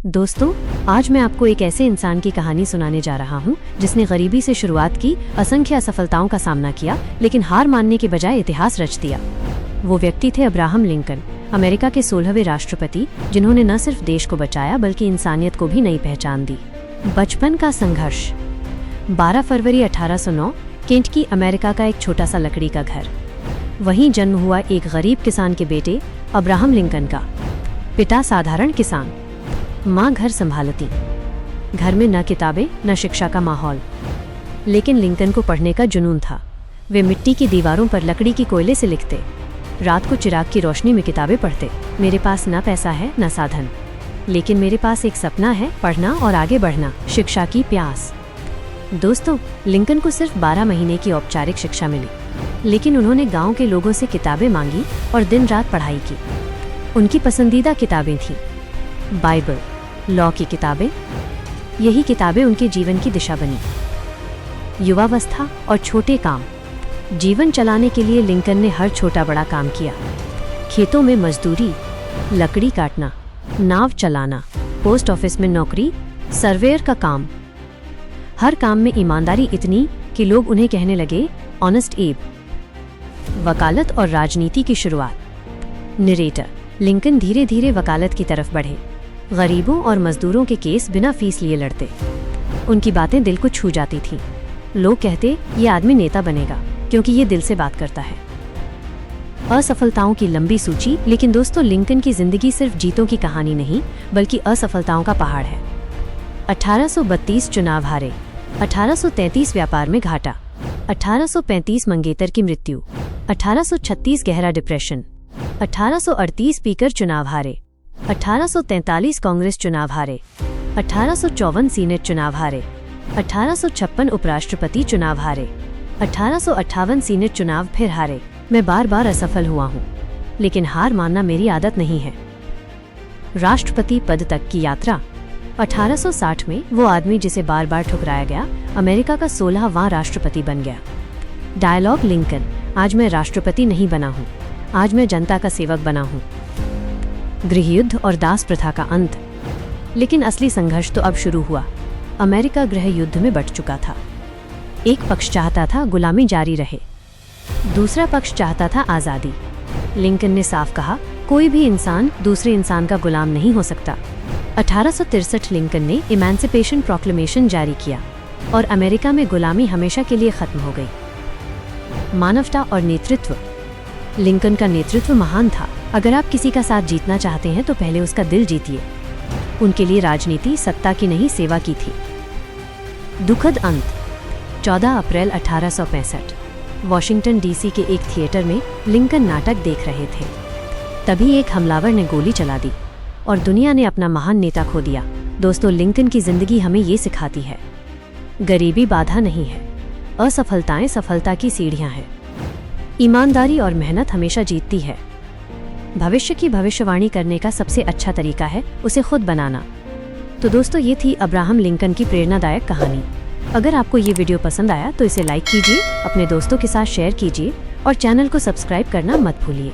दोस्तों, आज मैं आपको एक ऐसे इंसान की कहानी सुनाने जा रहा हूँ जिसने गरीबी से शुरुआत की, असंख्य असफलताओं का सामना किया, लेकिन हार मानने के बजाय इतिहास रच दिया। वो व्यक्ति थे अब्राहम लिंकन, अमेरिका के 16वें राष्ट्रपति, जिन्होंने न सिर्फ देश को बचाया बल्कि इंसानियत को भी नई पहचान दी। बचपन का संघर्ष। 12 फरवरी 1809, केंटकी, अमेरिका का एक छोटा सा लकड़ी का घर। वहीं जन्म हुआ एक गरीब किसान के बेटे अब्राहम लिंकन का। पिता साधारण किसान, माँ घर संभालती। घर में न किताबें न शिक्षा का माहौल, लेकिन लिंकन को पढ़ने का जुनून था। वे मिट्टी की दीवारों पर लकड़ी की कोयले से लिखते, रात को चिराग की रोशनी में किताबें पढ़ते। मेरे पास न पैसा है न साधन, लेकिन मेरे पास एक सपना है, पढ़ना और आगे बढ़ना, शिक्षा की प्यास। दोस्तों, लिंकन को सिर्फ 12 महीने की औपचारिक शिक्षा मिली, लेकिन उन्होंने गांव के लोगों से किताबें मांगी और दिन रात पढ़ाई की। उनकी पसंदीदा किताबें थीं बाइबल, लॉ की किताबें। यही किताबें उनके जीवन की दिशा बनी। युवावस्था और छोटे काम। जीवन चलाने के लिए लिंकन ने हर छोटा बड़ा काम किया। खेतों में मजदूरी, लकड़ी काटना, नाव चलाना, पोस्ट ऑफिस में नौकरी, सर्वेयर का काम। हर काम में ईमानदारी इतनी कि लोग उन्हें कहने लगे, ऑनेस्ट एब। वकालत और राजनीति की शुरुआत। नरेटर। लिंकन धीरे धीरे वकालत की तरफ बढ़े। गरीबों और मजदूरों के केस बिना फीस लिए लड़ते। उनकी बातें दिल को छू जाती थीं। लोग कहते, ये आदमी नेता बनेगा क्योंकि ये दिल से बात करता है। असफलताओं की लंबी सूची। लेकिन दोस्तों, लिंकन की जिंदगी सिर्फ जीतों की कहानी नहीं बल्कि असफलताओं का पहाड़ है। 1832 चुनाव हारे, 1833 व्यापार में घाटा, 1835 मंगेतर की मृत्यु, 1836 गहरा डिप्रेशन, 1838 स्पीकर चुनाव हारे, 1843 कांग्रेस चुनाव हारे, 1854 सीनेट चुनाव हारे, 1856 उपराष्ट्रपति चुनाव हारे, 1858 सीनेट चुनाव फिर हारे। मैं बार बार असफल हुआ हूँ, लेकिन हार मानना मेरी आदत नहीं है। राष्ट्रपति पद तक की यात्रा। 1860 में वो आदमी जिसे बार बार ठुकराया गया, अमेरिका का 16वां राष्ट्रपति बन गया। Dialogue Lincoln. आज मैं राष्ट्रपति नहीं बना हूँ, आज मैं जनता का सेवक बना हूँ। गृहयुद्ध और दास प्रथा का अंत। लेकिन असली संघर्ष तो अब शुरू हुआ। अमेरिका गृह युद्ध में बंट चुका था। एक पक्ष चाहता था गुलामी जारी रहे, दूसरा पक्ष चाहता था आज़ादी। लिंकन ने साफ कहा, कोई भी इंसान दूसरे इंसान का गुलाम नहीं हो सकता। 1863 लिंकन ने इमेंसिपेशन प्रोक्लेमेशन जारी किया और अमेरिका में गुलामी हमेशा के लिए खत्म हो गई। मानवता और नेतृत्व। लिंकन का नेतृत्व महान था। अगर आप किसी का साथ जीतना चाहते हैं तो पहले उसका दिल जीतिए। उनके लिए राजनीति सत्ता की नहीं, सेवा की थी। दुखद अंत। 14 अप्रैल 1865, वॉशिंगटन डीसी के एक थिएटर में लिंकन नाटक देख रहे थे। तभी एक हमलावर ने गोली चला दी और दुनिया ने अपना महान नेता खो दिया। दोस्तों, लिंकन की जिंदगी हमें ये सिखाती है, गरीबी बाधा नहीं है, असफलताएं सफलता की सीढ़ियां हैं। ईमानदारी और मेहनत हमेशा जीतती है। भविष्य की भविष्यवाणी करने का सबसे अच्छा तरीका है उसे खुद बनाना। तो दोस्तों, ये थी अब्राहम लिंकन की प्रेरणादायक कहानी। अगर आपको ये वीडियो पसंद आया तो इसे लाइक कीजिए, अपने दोस्तों के साथ शेयर कीजिए और चैनल को सब्सक्राइब करना मत भूलिए।